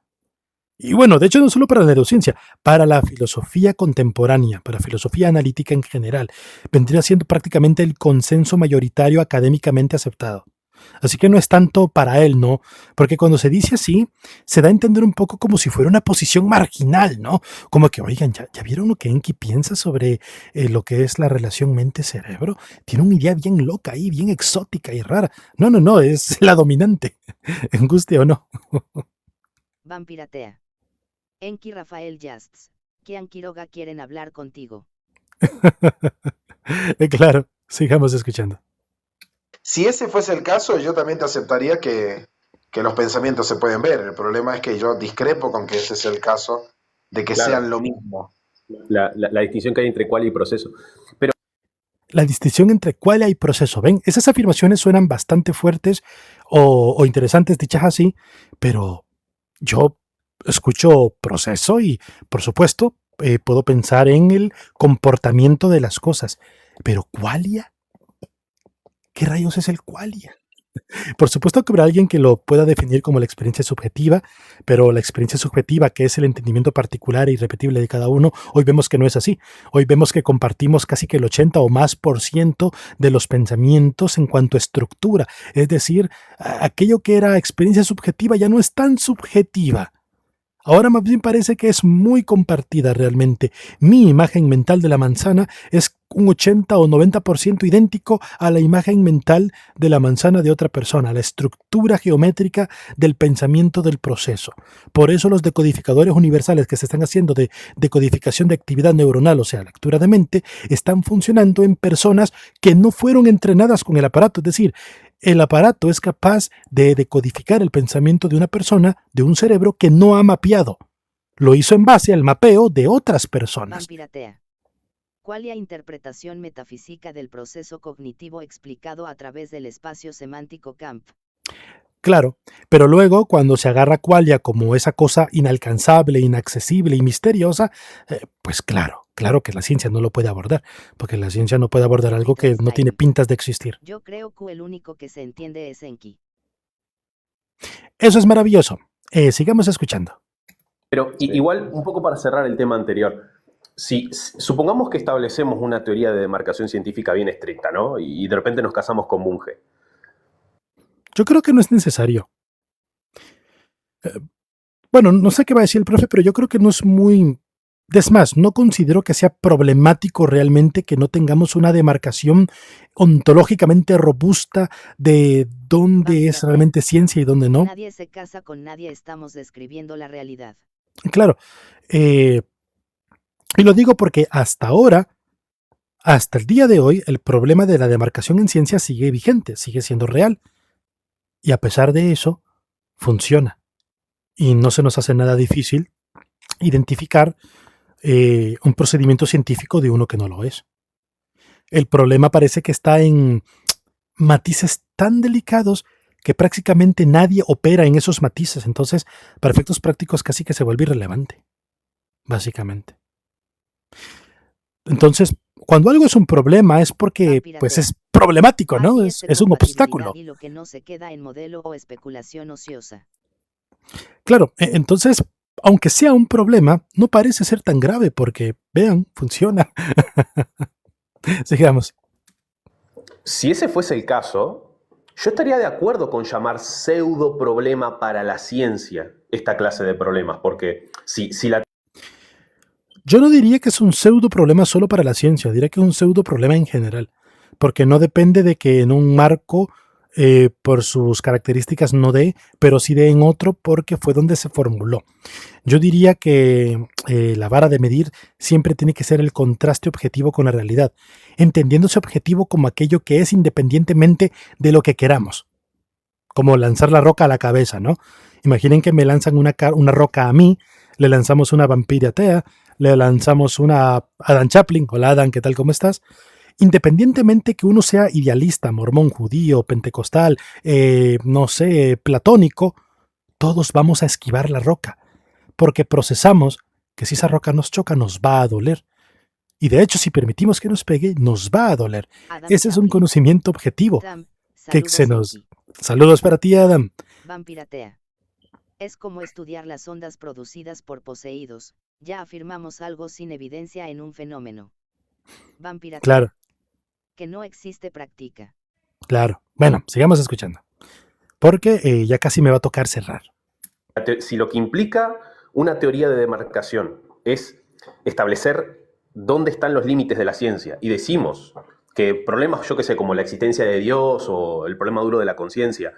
Y bueno, de hecho no solo para la neurociencia, para la filosofía contemporánea, para la filosofía analítica en general, vendría siendo prácticamente el consenso mayoritario académicamente aceptado. Así que no es tanto para él, ¿no? Porque cuando se dice así, se da a entender un poco como si fuera una posición marginal, ¿no? Como que, oigan, ¿ya vieron lo que Enki piensa sobre lo que es la relación mente-cerebro? Tiene una idea bien loca ahí, bien exótica y rara. No, es la dominante. ¿Angustia o no? Vampiratea. Enki Rafael Jasts. Kian Quiroga quieren hablar contigo. Claro, sigamos escuchando. Si ese fuese el caso, yo también te aceptaría que los pensamientos se pueden ver. El problema es que yo discrepo con que ese sea el caso, de que sean lo mismo. La distinción que hay entre cual y proceso. Pero la distinción entre cual y proceso. ¿Ven? Esas afirmaciones suenan bastante fuertes o interesantes dichas así, pero yo escucho proceso y, por supuesto, puedo pensar en el comportamiento de las cosas. Pero ¿qualia? ¿Qué rayos es el qualia? Por supuesto que habrá alguien que lo pueda definir como la experiencia subjetiva, pero la experiencia subjetiva, que es el entendimiento particular e irrepetible de cada uno, hoy vemos que no es así. Hoy vemos que compartimos casi que el 80 o más % de los pensamientos en cuanto a estructura. Es decir, aquello que era experiencia subjetiva ya no es tan subjetiva. Ahora más bien parece que es muy compartida realmente. Mi imagen mental de la manzana es un 80 o 90% idéntico a la imagen mental de la manzana de otra persona, la estructura geométrica del pensamiento del proceso. Por eso los decodificadores universales que se están haciendo de decodificación de actividad neuronal, o sea, lectura de mente, están funcionando en personas que no fueron entrenadas con el aparato. Es decir, el aparato es capaz de decodificar el pensamiento de una persona, de un cerebro que no ha mapeado. Lo hizo en base al mapeo de otras personas. Vampiratea. Qualia interpretación metafísica del proceso cognitivo explicado a través del espacio semántico Camp. Claro, pero luego cuando se agarra qualia como esa cosa inalcanzable, inaccesible y misteriosa, pues claro que la ciencia no lo puede abordar, porque la ciencia no puede abordar algo que no tiene pintas de existir. Yo creo que el único que se entiende es Enki. Eso es maravilloso. Sigamos escuchando. Pero igual, un poco para cerrar el tema anterior, si supongamos que establecemos una teoría de demarcación científica bien estricta, ¿no? Y de repente nos casamos con Bunge. Yo creo que no es necesario. Bueno, no sé qué va a decir el profe, pero yo creo que no es muy Es más, no considero que sea problemático realmente que no tengamos una demarcación ontológicamente robusta de dónde es realmente ciencia y dónde no. Nadie se casa con nadie, estamos describiendo la realidad. Claro, y lo digo porque hasta ahora, hasta el día de hoy, el problema de la demarcación en ciencia sigue vigente, sigue siendo real. Y a pesar de eso, funciona. Y no se nos hace nada difícil identificar un procedimiento científico de uno que no lo es. El problema parece que está en matices tan delicados que prácticamente nadie opera en esos matices. Entonces, para efectos prácticos casi que se vuelve irrelevante, básicamente. Entonces, cuando algo es un problema es porque pues es problemático, ¿no? Es un obstáculo. Y lo que no se queda en modelo o especulación ociosa. Claro, entonces, aunque sea un problema, no parece ser tan grave porque, vean, funciona. Sigamos. Si ese fuese el caso, yo estaría de acuerdo con llamar pseudo problema para la ciencia esta clase de problemas, porque si la... Yo no diría que es un pseudo problema solo para la ciencia, diría que es un pseudo problema en general, porque no depende de que en un marco por sus características no dé, pero sí dé en otro porque fue donde se formuló. Yo diría que la vara de medir siempre tiene que ser el contraste objetivo con la realidad, entendiéndose objetivo como aquello que es independientemente de lo que queramos, como lanzar la roca a la cabeza, ¿no? Imaginen que me lanzan una roca a mí, le lanzamos una vampiratea, le lanzamos una Adam Chaplin. Hola Adam, ¿qué tal? ¿Cómo estás? Independientemente que uno sea idealista, mormón, judío, pentecostal, no sé, platónico, todos vamos a esquivar la roca, porque procesamos que si esa roca nos choca nos va a doler. Y de hecho, si permitimos que nos pegue, nos va a doler. Ese es un conocimiento objetivo que se nos... Saludos para ti, Adam. Vampiratea. Es como estudiar las ondas producidas por poseídos. Ya afirmamos algo sin evidencia en un fenómeno. Vampiratea. Claro. Que no existe práctica. Claro. Bueno, sigamos escuchando. Porque ya casi me va a tocar cerrar. Si lo que implica una teoría de demarcación es establecer dónde están los límites de la ciencia y decimos que problemas, yo que sé, como la existencia de Dios o el problema duro de la conciencia,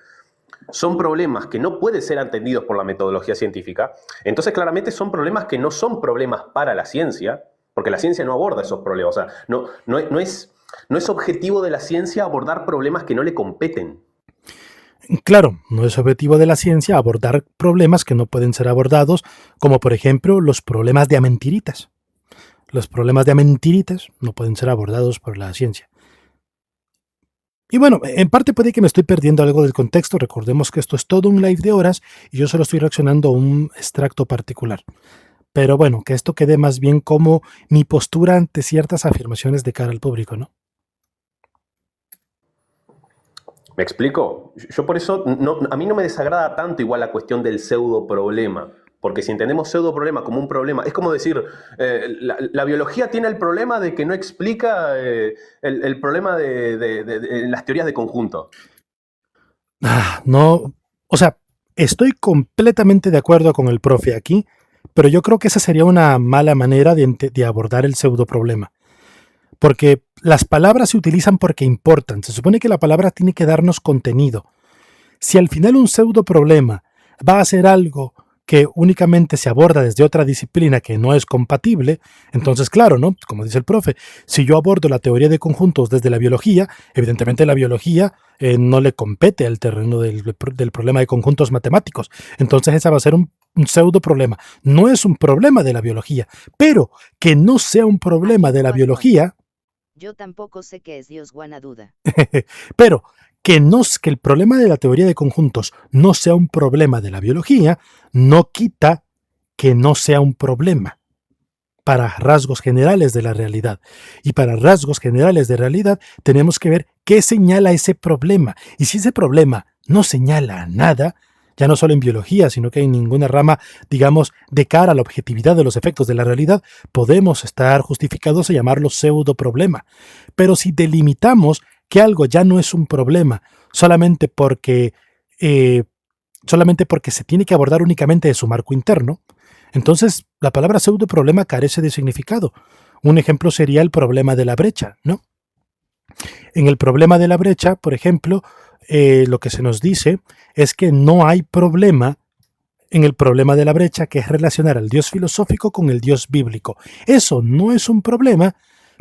son problemas que no pueden ser entendidos por la metodología científica, entonces claramente son problemas que no son problemas para la ciencia, porque la ciencia no aborda esos problemas. O sea, no es objetivo de la ciencia abordar problemas que no le competen. Claro, no es objetivo de la ciencia abordar problemas que no pueden ser abordados, como por ejemplo los problemas de amentiritas. Los problemas de amentiritas no pueden ser abordados por la ciencia. Y bueno, en parte puede que me estoy perdiendo algo del contexto. Recordemos que esto es todo un live de horas y yo solo estoy reaccionando a un extracto particular. Pero bueno, que esto quede más bien como mi postura ante ciertas afirmaciones de cara al público, ¿no? ¿Me explico? Yo por eso, a mí no me desagrada tanto igual la cuestión del pseudo problema. Porque si entendemos pseudo problema como un problema, es como decir, la biología tiene el problema de que no explica el problema de las teorías de conjunto. No, o sea, estoy completamente de acuerdo con el profe aquí, pero yo creo que esa sería una mala manera de abordar el pseudo problema. Porque las palabras se utilizan porque importan. Se supone que la palabra tiene que darnos contenido. Si al final un pseudo problema va a ser algo que únicamente se aborda desde otra disciplina que no es compatible, entonces claro, ¿no? Como dice el profe, si yo abordo la teoría de conjuntos desde la biología, evidentemente la biología no le compete al terreno del problema de conjuntos matemáticos. Entonces ese va a ser un pseudo problema. No es un problema de la biología, pero que no sea un problema de la biología. Yo tampoco sé qué es Dios, buena duda. Pero que el problema de la teoría de conjuntos no sea un problema de la biología, no quita que no sea un problema para rasgos generales de la realidad. Y para rasgos generales de realidad tenemos que ver qué señala ese problema. Y si ese problema no señala nada, ya no solo en biología, sino que en ninguna rama, digamos, de cara a la objetividad de los efectos de la realidad, podemos estar justificados a llamarlo pseudo problema. Pero si delimitamos que algo ya no es un problema solamente porque se tiene que abordar únicamente de su marco interno, Entonces, la palabra pseudo problema carece de significado. Un ejemplo sería el problema de la brecha, ¿no? En el problema de la brecha, por ejemplo, lo que se nos dice es que no hay problema en el problema de la brecha, que es relacionar al Dios filosófico con el Dios bíblico. Eso no es un problema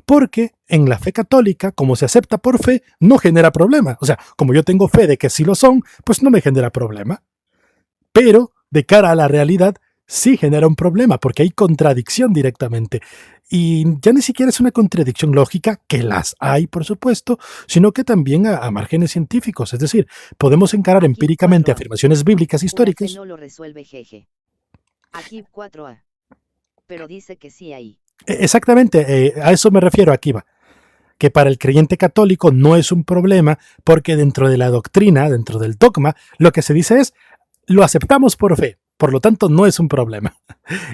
porque en la fe católica, como se acepta por fe, no genera problema. O sea, como yo tengo fe de que sí lo son, pues no me genera problema. Pero de cara a la realidad, sí genera un problema porque hay contradicción directamente. Y ya ni siquiera es una contradicción lógica, que las hay, por supuesto, sino que también a márgenes científicos. Es decir, podemos encarar Aquí empíricamente 4A. afirmaciones bíblicas Una históricas. C no lo resuelve jeje. Aquí 4A. Pero dice que sí hay. Exactamente, a eso me refiero, Akiva. Que para el creyente católico no es un problema porque dentro de la doctrina, dentro del dogma, lo que se dice es, lo aceptamos por fe. Por lo tanto, no es un problema.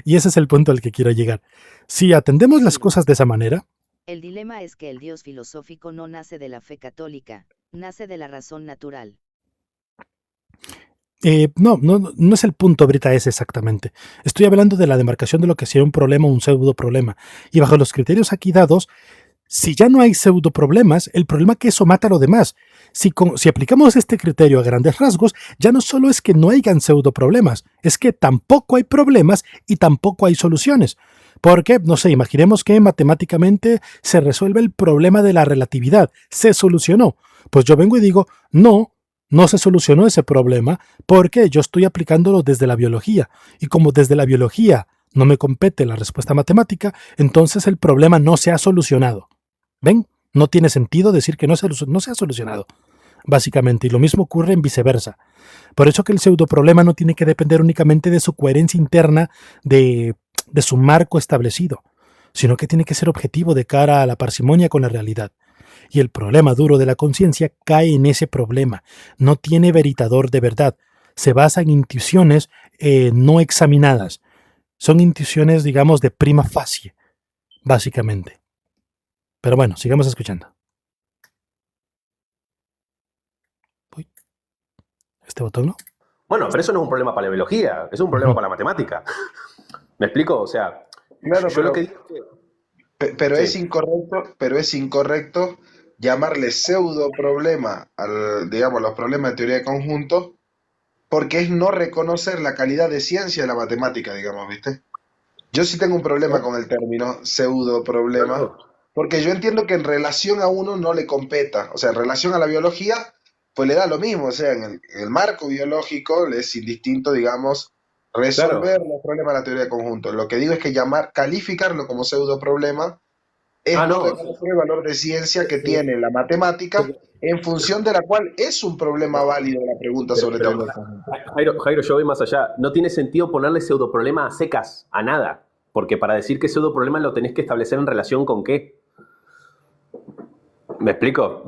Y ese es el punto al que quiero llegar. Si atendemos las cosas de esa manera... El dilema es que el Dios filosófico no nace de la fe católica, nace de la razón natural. No es el punto ahorita ese exactamente. Estoy hablando de la demarcación de lo que sería un problema o un pseudo problema. Y bajo los criterios aquí dados, si ya no hay pseudo problemas, el problema que eso mata a lo demás. Si aplicamos este criterio a grandes rasgos, ya no solo es que no hayan pseudo problemas, es que tampoco hay problemas y tampoco hay soluciones. Porque, no sé, imaginemos que matemáticamente se resuelve el problema de la relatividad, se solucionó. Pues yo vengo y digo, no se solucionó ese problema porque yo estoy aplicándolo desde la biología. Y como desde la biología no me compete la respuesta matemática, entonces el problema no se ha solucionado. ¿Ven? No tiene sentido decir que no se ha solucionado, básicamente. Y lo mismo ocurre en viceversa. Por eso que el pseudoproblema no tiene que depender únicamente de su coherencia interna, de su marco establecido, sino que tiene que ser objetivo de cara a la parsimonia con la realidad. Y el problema duro de la conciencia cae en ese problema. No tiene veritador de verdad. Se basa en intuiciones no examinadas. Son intuiciones, digamos, de prima facie, básicamente. Pero bueno, sigamos escuchando. Uy, este botón no. Bueno, pero eso no es un problema para la biología, es un problema para la matemática. ¿Me explico? O sea, Claro, yo lo que digo es que... pero Sí. es incorrecto llamarle pseudo problema digamos, los problemas de teoría de conjuntos, porque es no reconocer la calidad de ciencia de la matemática, digamos, ¿viste? Yo sí tengo un problema con el término pseudo problema, porque yo entiendo que en relación a uno no le competa, o sea, en relación a la biología, pues le da lo mismo, o sea, en el marco biológico le es indistinto, digamos, resolver los problemas de la teoría de conjuntos. Lo que digo es que calificarlo como pseudo problema es no No, reconocer el valor de ciencia que tiene la matemática, en función de la cual es un problema válido la pregunta sobre teoría de conjuntos. Jairo, yo voy más allá. No tiene sentido ponerle pseudoproblema a secas, a nada. Porque para decir que pseudoproblema lo tenés que establecer en relación con qué. ¿Me explico?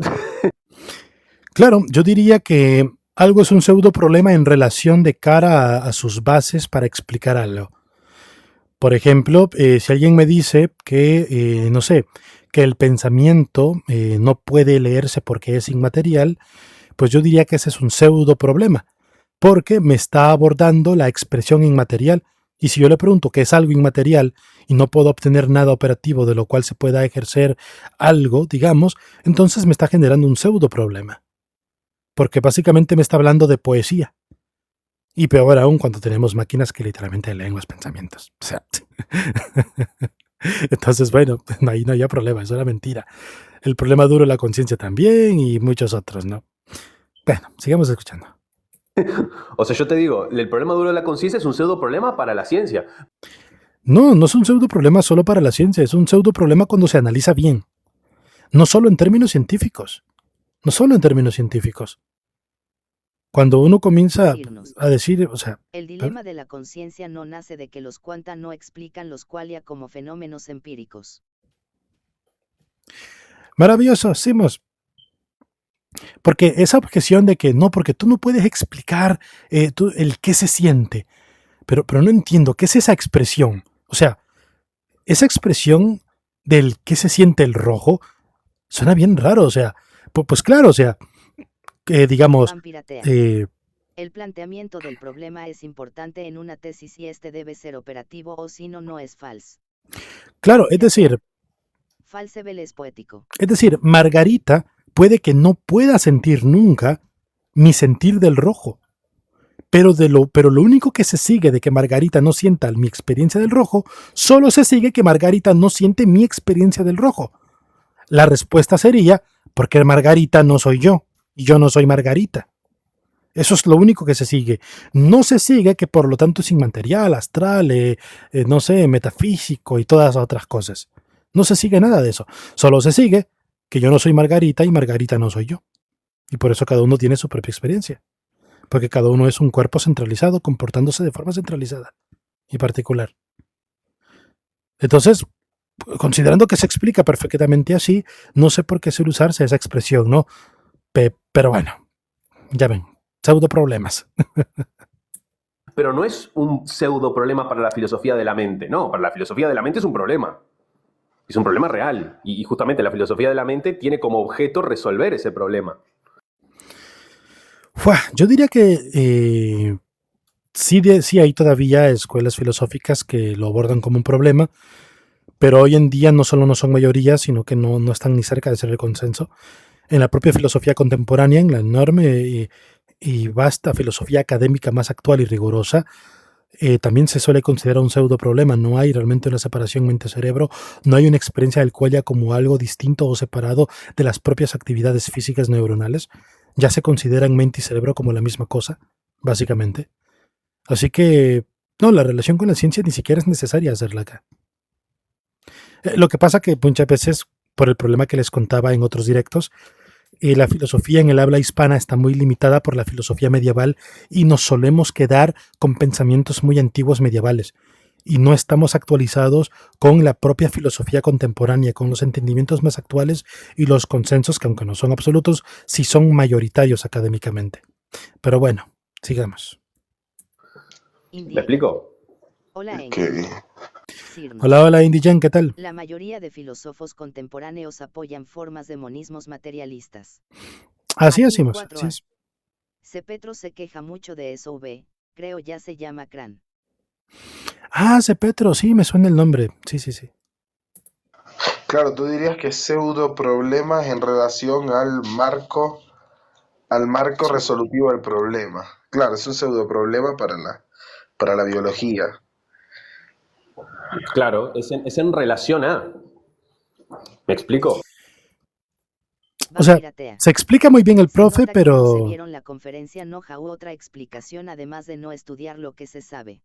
Claro, yo diría que algo es un pseudo problema en relación de cara a sus bases para explicar algo. Por ejemplo, si alguien me dice que, no sé, que el pensamiento no puede leerse porque es inmaterial, pues yo diría que ese es un pseudo problema, porque me está abordando la expresión inmaterial. Y si yo le pregunto qué es algo inmaterial y no puedo obtener nada operativo de lo cual se pueda ejercer algo, digamos, entonces me está generando un pseudo problema. Porque básicamente me está hablando de poesía. Y peor aún cuando tenemos máquinas que literalmente leen los pensamientos. O sea, entonces, bueno, ahí no había problema, eso era mentira. El problema duro es la conciencia también y muchos otros, ¿no? Bueno, sigamos escuchando. O sea, yo te digo, el problema duro de la conciencia es un pseudo problema para la ciencia. No es un pseudo problema solo para la ciencia, es un pseudo problema cuando se analiza bien. No solo en términos científicos. No solo en términos científicos. Cuando uno comienza a decir, o sea... El dilema de la conciencia no nace de que los cuanta no explican los qualia como fenómenos empíricos. Maravilloso, Simos. Porque esa objeción de que no, porque tú no puedes explicar el qué se siente. Pero no entiendo, ¿qué es esa expresión? O sea, esa expresión del qué se siente el rojo suena bien raro, o sea, pues claro, o sea, digamos, El planteamiento del problema es importante en una tesis y este debe ser operativo o si no, no es falso. Claro, es decir, Falsevel es poético. Es decir, Margarita puede que no pueda sentir nunca mi sentir del rojo, pero lo único que se sigue de que Margarita no sienta mi experiencia del rojo, solo se sigue que Margarita no siente mi experiencia del rojo. La respuesta sería, porque Margarita no soy yo, y yo no soy Margarita. Eso es lo único que se sigue. No se sigue que por lo tanto es inmaterial, astral, no sé, metafísico y todas las otras cosas. No se sigue nada de eso. Solo se sigue que yo no soy Margarita y Margarita no soy yo. Y por eso cada uno tiene su propia experiencia. Porque cada uno es un cuerpo centralizado, comportándose de forma centralizada y particular. Entonces, considerando que se explica perfectamente así, no sé por qué suele usarse esa expresión, ¿no? Pero bueno, ya ven, pseudo problemas. Pero no es un pseudo problema para la filosofía de la mente, no, para la filosofía de la mente es un problema. Es un problema real. Y justamente la filosofía de la mente tiene como objeto resolver ese problema. Yo diría que sí hay todavía escuelas filosóficas que lo abordan como un problema, pero hoy en día no solo no son mayoría, sino que no están ni cerca de ser el consenso. En la propia filosofía contemporánea, en la enorme y vasta filosofía académica más actual y rigurosa, también se suele considerar un pseudo problema. No hay realmente una separación mente-cerebro, no hay una experiencia del cuello como algo distinto o separado de las propias actividades físicas neuronales. Ya se consideran mente y cerebro como la misma cosa, básicamente. Así que, no, la relación con la ciencia ni siquiera es necesaria hacerla acá. Lo que pasa que muchas veces, por el problema que les contaba en otros directos, la filosofía en el habla hispana está muy limitada por la filosofía medieval y nos solemos quedar con pensamientos muy antiguos medievales y no estamos actualizados con la propia filosofía contemporánea, con los entendimientos más actuales y los consensos que, aunque no son absolutos, sí son mayoritarios académicamente. Pero bueno, sigamos. ¿Me explico? Hola, Ok. Hola, Indy-Jen, ¿qué tal? La mayoría de filósofos contemporáneos apoyan formas de monismos materialistas. Así es, así es. Cepetro se queja mucho de eso, creo ya se llama Cran. Cepetro, sí, me suena el nombre. Sí. Claro, tú dirías que pseudo problemas en relación al marco resolutivo del problema. Claro, es un pseudo problema para la biología. Claro, es en relación a. ¿Me explico? O sea, se explica muy bien el profe, pero... No se vieron la conferencia, no hay otra explicación además de no estudiar lo que se sabe.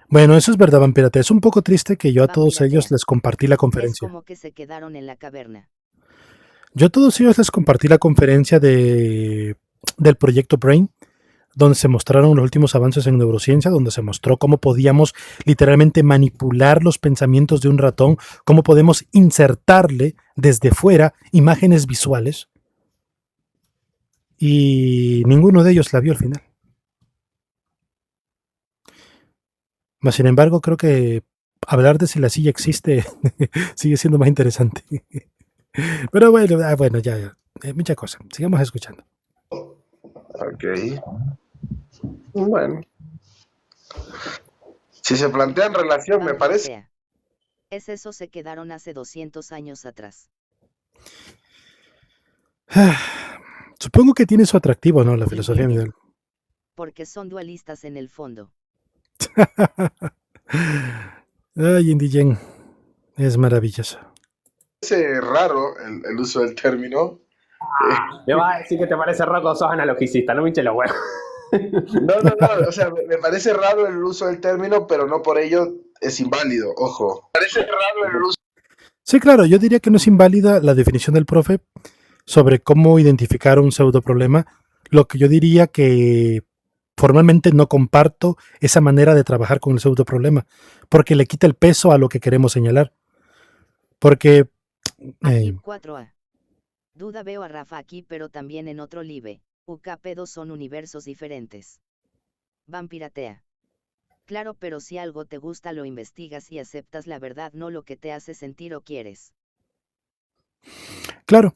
Bueno, eso es verdad, Vampirate. Es un poco triste que yo a todos ellos les compartí la conferencia. Es como que se quedaron en la caverna. Yo a todos ellos les compartí la conferencia del proyecto Brain, donde se mostraron los últimos avances en neurociencia, donde se mostró cómo podíamos literalmente manipular los pensamientos de un ratón, cómo podemos insertarle desde fuera imágenes visuales. Y ninguno de ellos la vio al final. Mas, sin embargo, creo que hablar de si la silla existe sigue siendo más interesante. Pero bueno, ya. Mucha cosa. Sigamos escuchando. Ok. Bueno. Si se plantea en relación, me parece... Es eso, se quedaron hace 200 años atrás. Supongo que tiene su atractivo, ¿no? La filosofía medieval. Porque son dualistas en el fondo. Ay, Indy-Jen. Es maravilloso. Parece raro el uso del término. Me vas a decir que te parece raro, sos analogicista, no me hinches los huevos. No, o sea, me parece raro el uso del término, pero no por ello es inválido, ojo. Parece raro el uso. Sí, claro, yo diría que no es inválida la definición del profe sobre cómo identificar un pseudo problema. Lo que yo diría que formalmente no comparto esa manera de trabajar con el pseudo problema, porque le quita el peso a lo que queremos señalar. Porque... Aquí 4A. Duda, veo a Rafa aquí, pero también en otro live. UKP2 son universos diferentes. Vampiratea. Claro, pero si algo te gusta lo investigas y aceptas la verdad, no lo que te hace sentir o quieres. Claro.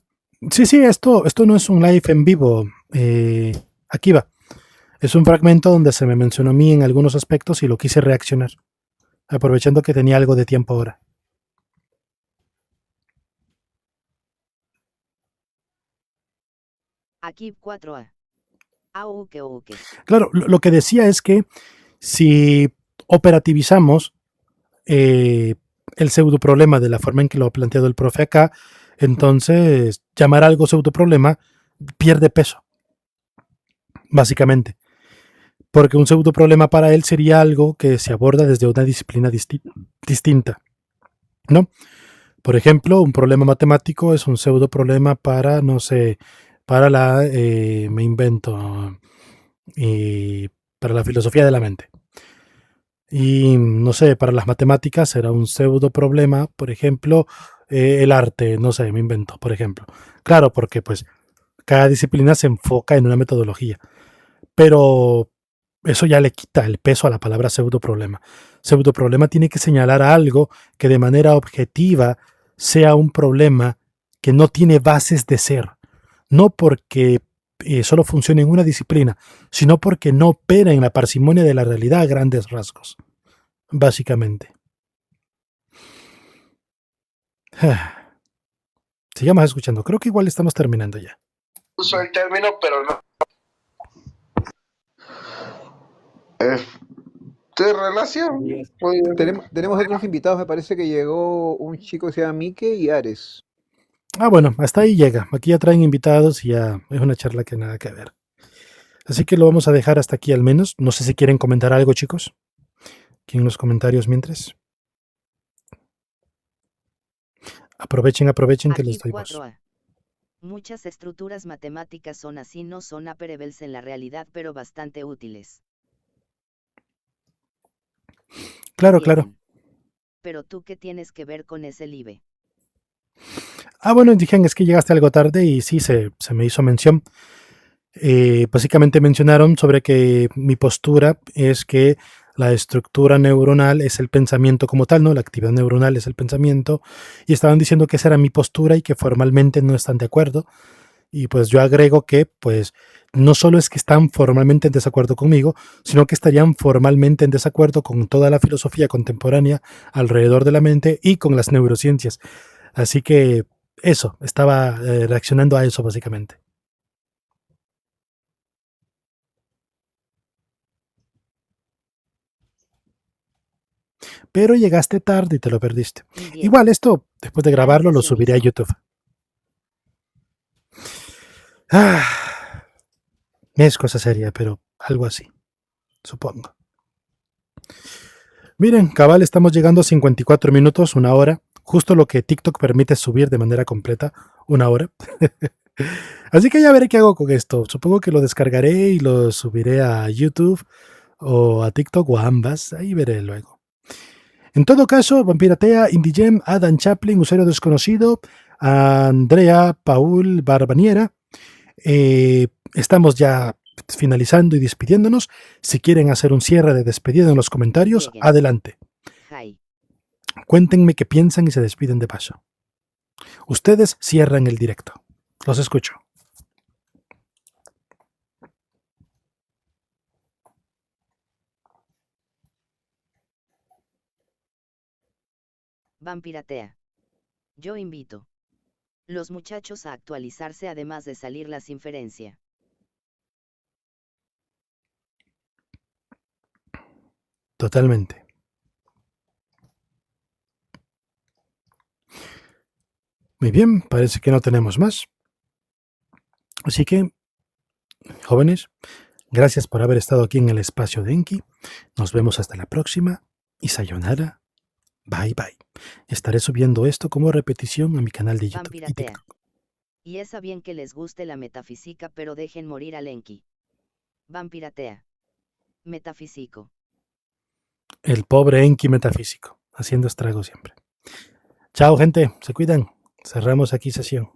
Sí, esto no es un live en vivo. Aquí va. Es un fragmento donde se me mencionó a mí en algunos aspectos y lo quise reaccionar, aprovechando que tenía algo de tiempo ahora. Aquí 4A. Claro, lo que decía es que si operativizamos el pseudoproblema de la forma en que lo ha planteado el profe acá, entonces llamar algo pseudoproblema pierde peso, básicamente. Porque un pseudoproblema para él sería algo que se aborda desde una disciplina distinta, ¿no? Por ejemplo, un problema matemático es un pseudoproblema para, no sé, para me invento, para la filosofía de la mente. Y no sé, para las matemáticas será un pseudo problema, por ejemplo, el arte, no sé, me invento, por ejemplo. Claro, porque pues cada disciplina se enfoca en una metodología, pero eso ya le quita el peso a la palabra pseudo problema. Pseudo problema tiene que señalar a algo que de manera objetiva sea un problema que no tiene bases de ser, no porque solo funcione en una disciplina, sino porque no opera en la parsimonia de la realidad a grandes rasgos, básicamente. Sigamos escuchando. Creo que igual estamos terminando ya. Uso el término, pero no. De relación. Tenemos otros invitados, me parece que llegó un chico que se llama Mike y Ares. Bueno, hasta ahí llega. Aquí ya traen invitados y ya es una charla que nada que ver. Así que lo vamos a dejar hasta aquí al menos. No sé si quieren comentar algo, chicos. Aquí en los comentarios mientras. Aprovechen que les doy voz. Muchas estructuras matemáticas son así, no son aparables en la realidad, pero bastante útiles. Claro, Bien. claro. Pero tú, ¿qué tienes que ver con ese LIBE? Bueno, dijeron, es que llegaste algo tarde y sí, se me hizo mención. Básicamente mencionaron sobre que mi postura es que la estructura neuronal es el pensamiento como tal, ¿no? La actividad neuronal es el pensamiento, y estaban diciendo que esa era mi postura y que formalmente no están de acuerdo. Y pues yo agrego que pues no solo es que están formalmente en desacuerdo conmigo, sino que estarían formalmente en desacuerdo con toda la filosofía contemporánea alrededor de la mente y con las neurociencias. Así que eso, estaba reaccionando a eso básicamente. Pero llegaste tarde y te lo perdiste. Bien. Igual esto, después de grabarlo, lo subiré a YouTube. Es cosa seria, pero algo así, supongo. Miren, cabal, estamos llegando a 54 minutos, una hora, justo lo que TikTok permite subir de manera completa, una hora. Así que ya veré qué hago con esto. Supongo que lo descargaré y lo subiré a YouTube o a TikTok o a ambas. Ahí veré luego. En todo caso, Vampiratea, Indigem, Adam Chaplin, Usuario Desconocido, Andrea Paul Barbaniera. Estamos ya finalizando y despidiéndonos. Si quieren hacer un cierre de despedida en los comentarios, adelante. Cuéntenme qué piensan y se despiden de paso. Ustedes cierran el directo. Los escucho. Vampiratea. Yo invito los muchachos a actualizarse, además de salir las inferencias. Totalmente. Muy bien, parece que no tenemos más. Así que, jóvenes, gracias por haber estado aquí en el espacio de Enki. Nos vemos hasta la próxima y sayonara. Bye bye. Estaré subiendo esto como repetición a mi canal de YouTube y TikTok. Y está bien que les guste la metafísica, pero dejen morir al Enki. Vampiratea. Metafísico. El pobre Enki metafísico, haciendo estragos siempre. Chao, gente. Se cuidan. Cerramos aquí sesión.